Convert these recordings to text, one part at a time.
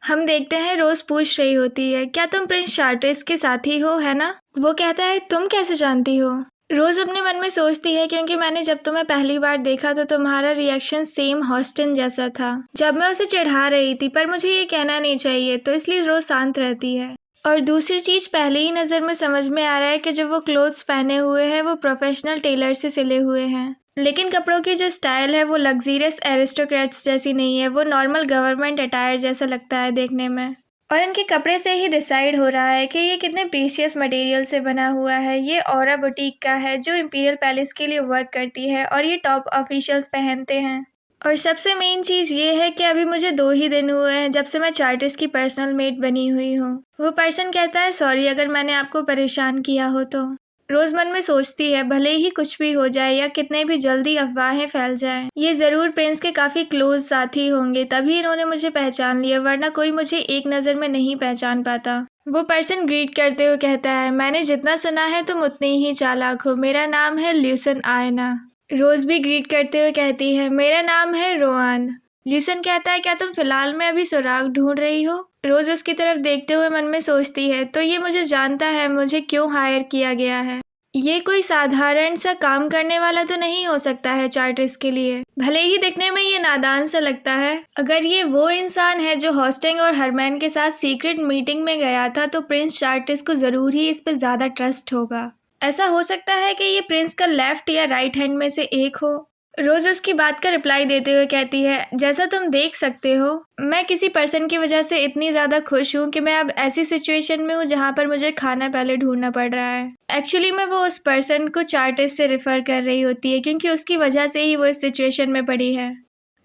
हम देखते हैं रोज पूछ रही होती है, क्या तुम प्रिंस चार्टिस के साथी हो, है ना? वो कहता है, तुम कैसे जानती हो? रोज अपने मन में सोचती है, क्योंकि मैंने जब तुम्हें पहली बार देखा तो तुम्हारा रिएक्शन सेम हॉस्टन जैसा था जब मैं उसे चिढ़ा रही थी, पर मुझे ये कहना नहीं चाहिए, तो इसलिए रोज शांत रहती है। और दूसरी चीज, पहले ही नजर में समझ में आ रहा है कि जो वो क्लोथ्स पहने हुए हैं वो प्रोफेशनल टेलर से सिले हुए हैं, लेकिन कपड़ों की जो स्टाइल है वो लग्जरियस एरिस्टोक्रेट्स जैसी नहीं है, वो नॉर्मल गवर्नमेंट अटायर जैसा लगता है देखने में। और इनके कपड़े से ही डिसाइड हो रहा है कि ये कितने प्रीशियस मटेरियल से बना हुआ है। ये औरा बुटीक का है जो इंपीरियल पैलेस के लिए वर्क करती है और ये टॉप ऑफिशियल्स पहनते हैं। और सबसे मेन चीज़ ये है कि अभी मुझे 2 ही दिन हुए हैं जब से मैं चार्टिस्ट की पर्सनल मेट बनी हुई हूँ। वो पर्सन कहता है, सॉरी अगर मैंने आपको परेशान किया हो तो। रोज मन में सोचती है, भले ही कुछ भी हो जाए या कितने भी जल्दी अफवाहें फैल जाएं, ये जरूर प्रिंस के काफी क्लोज साथी होंगे, तभी इन्होंने मुझे पहचान लिया, वरना कोई मुझे एक नजर में नहीं पहचान पाता। वो पर्सन ग्रीट करते हुए कहता है, मैंने जितना सुना है तुम उतनी ही चालाक हो, मेरा नाम है ल्यूसन आयना। रोज भी ग्रीट करते हुए कहती है, मेरा नाम है रोआन। ल्यूसन कहता है, क्या तुम फिलहाल में अभी सुराग ढूंढ रही हो? रोज उसकी तरफ देखते हुए मन में सोचती है, तो ये मुझे जानता है मुझे क्यों हायर किया गया है। ये कोई साधारण सा काम करने वाला तो नहीं हो सकता है चार्टिस्ट के लिए, भले ही दिखने में ये नादान सा लगता है। अगर ये वो इंसान है जो हॉस्टिंग और हरमैन के साथ सीक्रेट मीटिंग में गया था, तो प्रिंस चार्टिस्ट को जरूर ही इस पर ज्यादा ट्रस्ट होगा। ऐसा हो सकता है कि ये प्रिंस का लेफ्ट या राइट हैंड में से एक हो। रोज उसकी बात का रिप्लाई देते हुए कहती है, जैसा तुम देख सकते हो मैं किसी पर्सन की वजह से इतनी ज़्यादा खुश हूँ कि मैं अब ऐसी सिचुएशन में हूँ जहाँ पर मुझे खाना पहले ढूंढना पड़ रहा है। एक्चुअली मैं वो उस पर्सन को चार्टिस्ट से रेफर कर रही होती है, क्योंकि उसकी वजह से ही वो इस सिचुएशन में पड़ी है।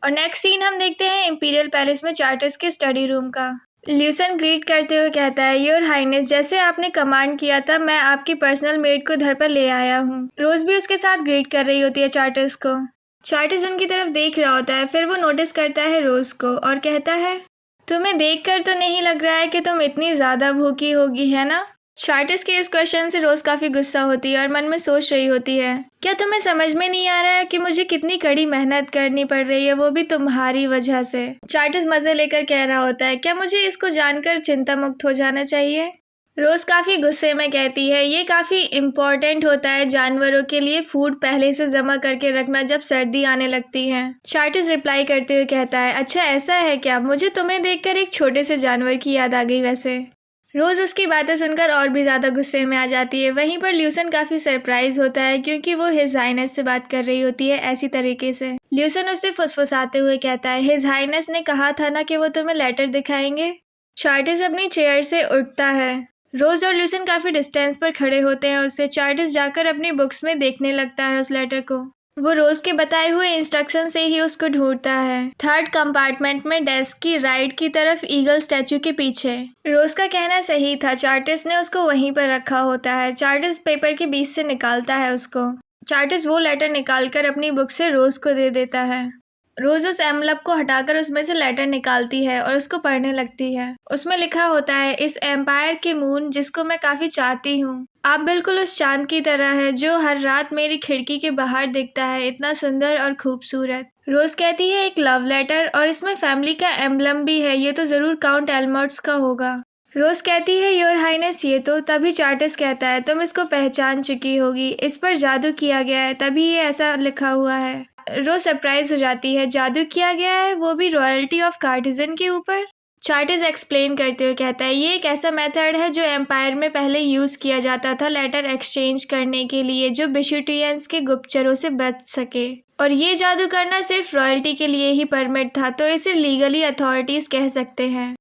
और नेक्स्ट सीन हम देखते हैं इंपीरियल पैलेस में चार्टिस्ट के स्टडी रूम का। ल्यूसन ग्रीट करते हुए कहता है, योर हाइनेस, जैसे आपने कमांड किया था मैं आपकी पर्सनल मेड को घर पर ले आया हूँ। रोज भी उसके साथ ग्रीट कर रही होती है चार्टिस्ट को। चार्टिस्ट उनकी तरफ देख रहा होता है, फिर वो नोटिस करता है रोज को और कहता है, तुम्हें देखकर तो नहीं लग रहा है कि तुम इतनी ज़्यादा भूखी होगी, है ना? चार्टिस्ट के इस क्वेश्चन से रोज काफ़ी गुस्सा होती है और मन में सोच रही होती है, क्या तुम्हें समझ में नहीं आ रहा है कि मुझे कितनी कड़ी मेहनत करनी पड़ रही है, वो भी तुम्हारी वजह से? चार्टिस्ट मज़े लेकर कह रहा होता है, क्या मुझे इसको जानकर चिंता मुक्त हो जाना चाहिए? रोज काफी गुस्से में कहती है, ये काफी इम्पोर्टेंट होता है जानवरों के लिए फूड पहले से जमा करके रखना जब सर्दी आने लगती है। चार्टिस्ट रिप्लाई करते हुए कहता है, अच्छा ऐसा है क्या? मुझे तुम्हें देखकर एक छोटे से जानवर की याद आ गई वैसे। रोज उसकी बातें सुनकर और भी ज्यादा गुस्से में आ जाती है। वहीं पर ल्यूसन काफी सरप्राइज होता है, क्योंकि वो हिज हाइनेस से बात कर रही होती है ऐसी तरीके से। ल्यूसन उससे फुसफुसाते हुए कहता है, हिज हाइनेस ने कहा था ना कि वो तुम्हें लेटर दिखाएंगे। चार्टिस्ट अपनी चेयर से उठता है। रोज और ल्यूसन काफी डिस्टेंस पर खड़े होते हैं उससे। चार्टिस्ट जाकर अपनी बुक्स में देखने लगता है उस लेटर को। वो रोज के बताए हुए इंस्ट्रक्शन से ही उसको ढूंढता है। 3rd कंपार्टमेंट में डेस्क की राइट की तरफ ईगल स्टैचू के पीछे। रोज का कहना सही था, चार्टिस्ट ने उसको वहीं पर रखा होता है। चार्टिस्ट पेपर के बीच से निकालता है उसको। चार्टिस्ट वो लेटर निकालकर अपनी बुक से रोज को दे देता है। रोज उस एनवलप को हटाकर उसमें से लेटर निकालती है और उसको पढ़ने लगती है। उसमें लिखा होता है, इस एम्पायर के मून जिसको मैं काफी चाहती हूँ, आप बिल्कुल उस चांद की तरह है जो हर रात मेरी खिड़की के बाहर दिखता है, इतना सुंदर और खूबसूरत। रोज कहती है, एक लव लेटर, और इसमें फैमिली का एम्बलम भी है, ये तो जरूर काउंट एल्मर्ट्स का होगा। रोज कहती है, योर हाइनेस ये तो। तभी चार्टिस्ट कहता है, तुम इसको पहचान चुकी होगी, इस पर जादू किया गया है, तभी ये ऐसा लिखा हुआ है। रोज सरप्राइज हो जाती है, जादू किया गया है, वो भी रॉयल्टी ऑफ कार्टिजन के ऊपर। चार्टिस्ट एक्सप्लेन करते हुए कहता है, ये एक ऐसा मेथड है जो एम्पायर में पहले यूज किया जाता था लेटर एक्सचेंज करने के लिए, जो बिशुटियंस के गुप्तचरों से बच सके। और ये जादू करना सिर्फ रॉयल्टी के लिए ही परमिट था, तो इसे लीगली अथॉरिटीज कह सकते हैं।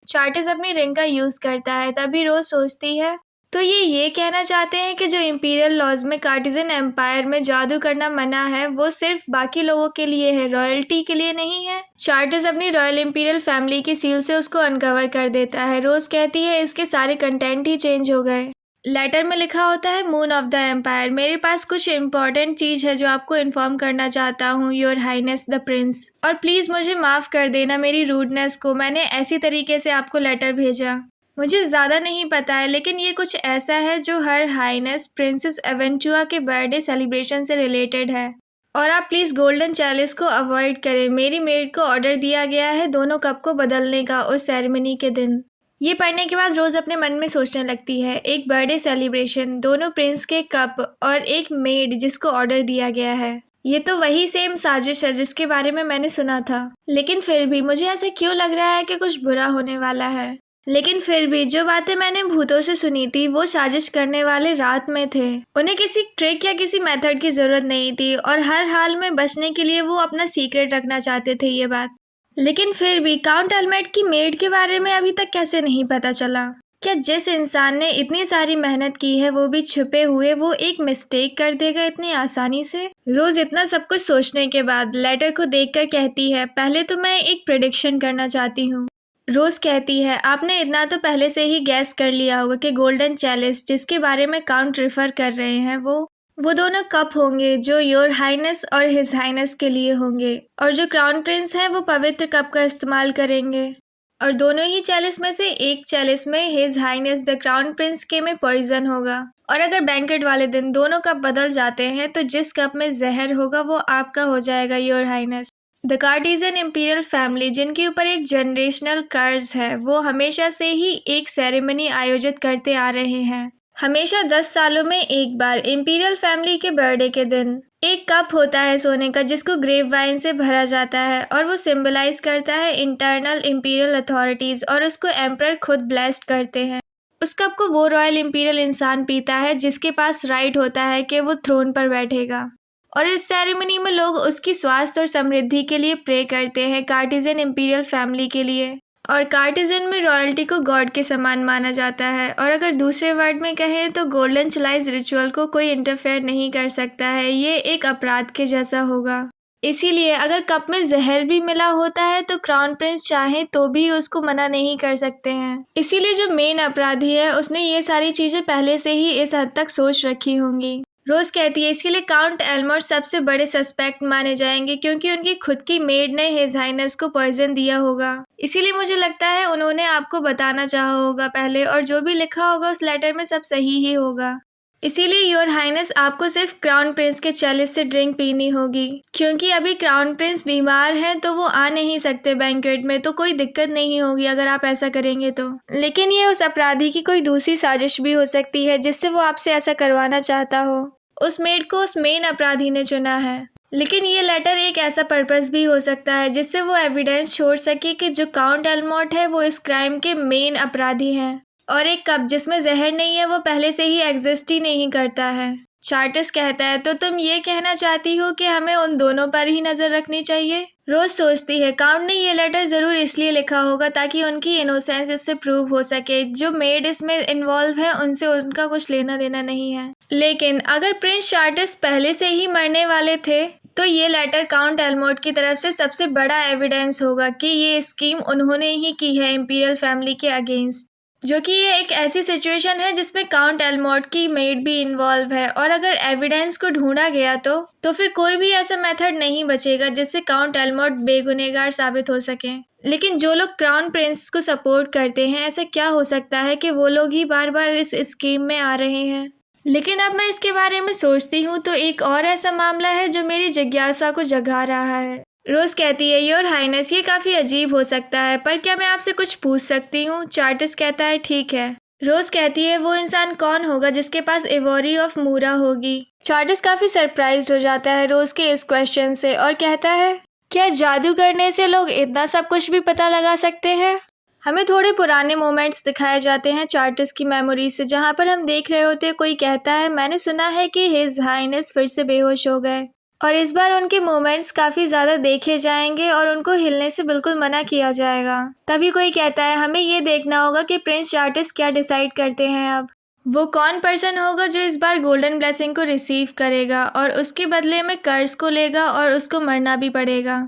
चार्टिस्ट अपनी रिंग का यूज करता है। तभी रोज सोचती है, तो ये कहना चाहते हैं कि जो इंपीरियल लॉज में कार्टिजन एम्पायर में जादू करना मना है, वो सिर्फ बाकी लोगों के लिए है, रॉयल्टी के लिए नहीं है। चार्टिस्ट अपनी रॉयल इंपीरियल फैमिली की सील से उसको अनकवर कर देता है। रोज कहती है, इसके सारे कंटेंट ही चेंज हो गए। लेटर में लिखा होता है, मून ऑफ द एम्पायर, मेरे पास कुछ इंपॉर्टेंट चीज है जो आपको इन्फॉर्म करना चाहता हूँ, योर हाइनेस द प्रिंस। और प्लीज मुझे माफ कर देना मेरी रूडनेस को, मैंने ऐसी तरीके से आपको लेटर भेजा। मुझे ज़्यादा नहीं पता है, लेकिन ये कुछ ऐसा है जो हर हाइनेस प्रिंसेस एवेंचुआ के बर्थडे सेलिब्रेशन से रिलेटेड है। और आप प्लीज़ गोल्डन चैलिस को अवॉइड करें। मेरी मेड को ऑर्डर दिया गया है दोनों कप को बदलने का उस सेरेमनी के दिन। ये पढ़ने के बाद रोज़ अपने मन में सोचने लगती है, एक बर्थडे सेलिब्रेशन, दोनों प्रिंस के कप और एक मेड जिसको ऑर्डर दिया गया है। ये तो वही सेम साजिश है जिसके बारे में मैंने सुना था। लेकिन फिर भी मुझे ऐसा क्यों लग रहा है कि कुछ बुरा होने वाला है। लेकिन फिर भी जो बातें मैंने भूतों से सुनी थी वो साजिश करने वाले रात में थे। उन्हें किसी ट्रिक या किसी मेथड की जरूरत नहीं थी और हर हाल में बचने के लिए वो अपना सीक्रेट रखना चाहते थे ये बात। लेकिन फिर भी काउंट एल्मेट की मेड के बारे में अभी तक कैसे नहीं पता चला। क्या जिस इंसान ने इतनी सारी मेहनत की है वो भी छुपे हुए वो एक मिस्टेक कर देगा इतनी आसानी से। रोज इतना सब कुछ सोचने के बाद लेटर को देखकर कहती है, पहले तो मैं एक प्रेडिक्शन करना चाहती हूँ। रोज कहती है, आपने इतना तो पहले से ही गैस कर लिया होगा कि गोल्डन चैलिस जिसके बारे में काउंट रेफर कर रहे हैं वो दोनों कप होंगे जो योर हाइनेस और हिज हाइनेस के लिए होंगे, और जो क्राउन प्रिंस हैं वो पवित्र कप का इस्तेमाल करेंगे। और दोनों ही चैलिस में से एक चैलिस में his highness the crown prince के में पॉइजन होगा। और अगर बैंकेट वाले दिन दोनों कप बदल जाते हैं तो जिस कप में जहर होगा वो आपका हो जाएगा, your highness. The Carthaginian imperial family जिनके ऊपर एक जनरेशनल कर्ज है वो हमेशा से ही एक सेरेमनी आयोजित करते आ रहे हैं। हमेशा 10 सालों में एक बार इम्पीरियल फैमिली के बर्थडे के दिन एक कप होता है सोने का जिसको ग्रेप वाइन से भरा जाता है और वो सिंबलाइज करता है इंटरनल इम्पीरियल अथॉरिटीज और उसको एम्परर खुद ब्लेस्ड करते हैं। उस कप को वो रॉयल इम्पीरियल इंसान पीता है जिसके पास राइट होता है कि वो थ्रोन पर बैठेगा। और इस सेरेमनी में लोग उसकी स्वास्थ्य और समृद्धि के लिए प्रे करते हैं कार्टिजन इम्पीरियल फैमिली के लिए। और कार्टिजन में रॉयल्टी को गॉड के समान माना जाता है, और अगर दूसरे वर्ड में कहें तो गोल्डन चलाइज रिचुअल को कोई इंटरफेयर नहीं कर सकता है, ये एक अपराध के जैसा होगा। इसीलिए अगर कप में जहर भी मिला होता है तो क्राउन प्रिंस चाहे तो भी उसको मना नहीं कर सकते हैं। इसीलिए जो मेन अपराधी है उसने ये सारी चीजें पहले से ही इस हद तक सोच रखी होंगी। रोज कहती है इसके लिए काउंट एल्मोट सबसे बड़े सस्पेक्ट माने जाएंगे क्योंकि उनकी खुद की मेड ने हिज हाइनेस को पॉइजन दिया होगा। इसीलिए मुझे लगता है उन्होंने आपको बताना चाहा होगा पहले, और जो भी लिखा होगा उस लेटर में सब सही ही होगा। इसीलिए योर हाइनेस आपको सिर्फ क्राउन प्रिंस के चैलिस से ड्रिंक पीनी होगी। क्योंकि अभी क्राउन प्रिंस बीमार हैं तो वो आ नहीं सकते बैंक्वेट में, तो कोई दिक्कत नहीं होगी अगर आप ऐसा करेंगे तो। लेकिन ये उस अपराधी की कोई दूसरी साजिश भी हो सकती है जिससे वो आपसे ऐसा करवाना चाहता हो। उस मेड को उस मेन अपराधी ने चुना है। लेकिन ये लेटर एक ऐसा पर्पस भी हो सकता है जिससे वो एविडेंस छोड़ सके कि जो काउंट एल्मोट है वो इस क्राइम के मेन अपराधी हैं। और एक कप जिसमें जहर नहीं है वो पहले से ही एग्जिस्ट ही नहीं करता है। चार्टिस कहता है, तो तुम ये कहना चाहती हो कि हमें उन दोनों पर ही नजर रखनी चाहिए। रोज सोचती है काउंट ने ये लेटर जरूर इसलिए लिखा होगा ताकि उनकी इनोसेंस इससे प्रूव हो सके। जो मेड इसमें इन्वॉल्व है उनसे उनका कुछ लेना देना नहीं है। लेकिन अगर प्रिंस चार्टिस पहले से ही मरने वाले थे तो ये लेटर काउंट एल्मोट की तरफ से सबसे बड़ा एविडेंस होगा कि ये स्कीम उन्होंने ही की है इम्पीरियल फैमिली के अगेंस्ट। जो कि ये एक ऐसी सिचुएशन है जिसमें काउंट एल्मोट की मेड भी इन्वॉल्व है। और अगर एविडेंस को ढूंढा गया तो फिर कोई भी ऐसा मेथड नहीं बचेगा जिससे काउंट एल्मोट बेगुनहगार साबित हो सके। लेकिन जो लोग क्राउन प्रिंस को सपोर्ट करते हैं, ऐसा क्या हो सकता है कि वो लोग ही बार बार इस स्कीम में आ रहे हैं। लेकिन अब मैं इसके बारे में सोचती हूँ तो एक और ऐसा मामला है जो मेरी जिज्ञासा को जगा रहा है। रोज कहती है, योर हाइनेस ये काफी अजीब हो सकता है पर क्या मैं आपसे कुछ पूछ सकती हूँ। चार्टिस कहता है ठीक है। रोज कहती है वो इंसान कौन होगा जिसके पास एवोरी ऑफ मूरा होगी। चार्टिस काफी सरप्राइज हो जाता है रोज के इस क्वेश्चन से और कहता है, क्या जादू करने से लोग इतना सब कुछ भी पता लगा सकते हैं। हमें थोड़े पुराने मोमेंट्स दिखाए जाते हैं चार्टिस की मेमोरी से, जहाँ पर हम देख रहे होते हैं कोई कहता है, मैंने सुना है कि हिज हाइनेस फिर से बेहोश हो गए। और इस बार उनके मोमेंट्स काफ़ी ज़्यादा देखे जाएंगे और उनको हिलने से बिल्कुल मना किया जाएगा। तभी कोई कहता है हमें ये देखना होगा कि प्रिंस चार्टिस क्या डिसाइड करते हैं। अब वो कौन पर्सन होगा जो इस बार गोल्डन ब्लेसिंग को रिसीव करेगा और उसके बदले में कर्ज को लेगा और उसको मरना भी पड़ेगा।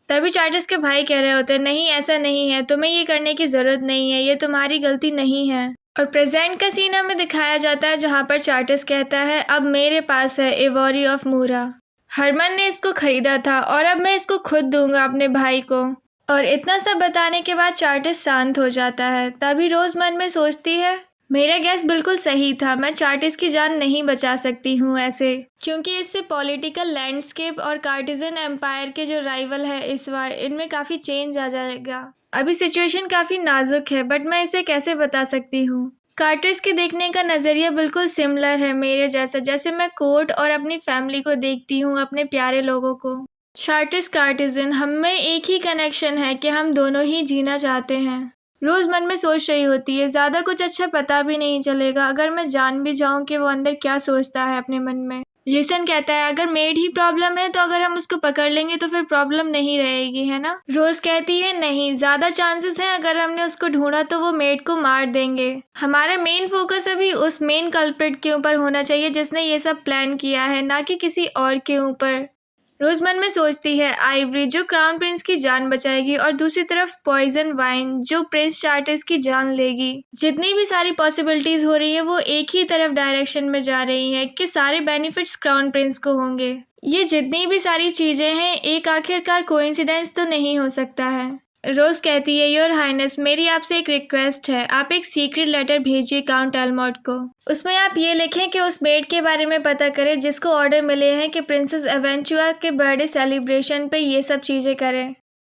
तभी चार्टिस के भाई कह रहे होते हैं, नहीं ऐसा नहीं है, तुम्हें ये करने की ज़रूरत नहीं है, ये तुम्हारी गलती नहीं है। और प्रेजेंट का सीन हमें दिखाया जाता है जहाँ पर चार्टिस कहता है, अब मेरे पास है एवोरी ऑफ मूरा। हरमन ने इसको खरीदा था और अब मैं इसको खुद दूंगा अपने भाई को। और इतना सब बताने के बाद चार्टिस शांत हो जाता है। तभी रोज मन में सोचती है, मेरा गैस बिल्कुल सही था। मैं चार्टिस की जान नहीं बचा सकती हूँ ऐसे, क्योंकि इससे पॉलिटिकल लैंडस्केप और कार्टिजन एम्पायर के जो राइवल है इस बार, इनमें काफ़ी चेंज आ जाएगा। अभी सिचुएशन काफ़ी नाजुक है, बट मैं इसे कैसे बता सकती हूँ। कार्टिस के देखने का नज़रिया बिल्कुल सिमिलर है मेरे जैसा, जैसे मैं कोर्ट और अपनी फैमिली को देखती हूँ, अपने प्यारे लोगों को। चार्टिस कार्टिजन, हम में एक ही कनेक्शन है कि हम दोनों ही जीना चाहते हैं। रोज मन में सोच रही होती है, ज्यादा कुछ अच्छा पता भी नहीं चलेगा अगर मैं जान भी जाऊं कि वो अंदर क्या सोचता है अपने मन में। ल्यूसन कहता है अगर मेड ही प्रॉब्लम है तो अगर हम उसको पकड़ लेंगे तो फिर प्रॉब्लम नहीं रहेगी, है ना। रोज कहती है नहीं, ज्यादा चांसेस हैं अगर हमने उसको ढूंढा तो वो मेड को मार देंगे। हमारा मेन फोकस अभी उस मेन कल्प्रिट के ऊपर होना चाहिए जिसने ये सब प्लान किया है, ना कि किसी और के ऊपर। रोज मन में सोचती है आइवरी जो क्राउन प्रिंस की जान बचाएगी और दूसरी तरफ पॉइजन वाइन जो प्रिंस चार्टिस की जान लेगी। जितनी भी सारी पॉसिबिलिटीज हो रही है वो एक ही तरफ डायरेक्शन में जा रही है कि सारे बेनिफिट्स क्राउन प्रिंस को होंगे। ये जितनी भी सारी चीजें हैं एक आखिरकार कोइंसिडेंस तो नहीं हो सकता है। रोज कहती है योर हाइनेस, मेरी आपसे एक रिक्वेस्ट है, आप एक सीक्रेट लेटर भेजिए काउंट एलमोट को। उसमें आप ये लिखें कि उस मेड के बारे में पता करें जिसको ऑर्डर मिले हैं कि प्रिंसेस एवेंचुआ के बर्थडे सेलिब्रेशन पे ये सब चीज़ें करें।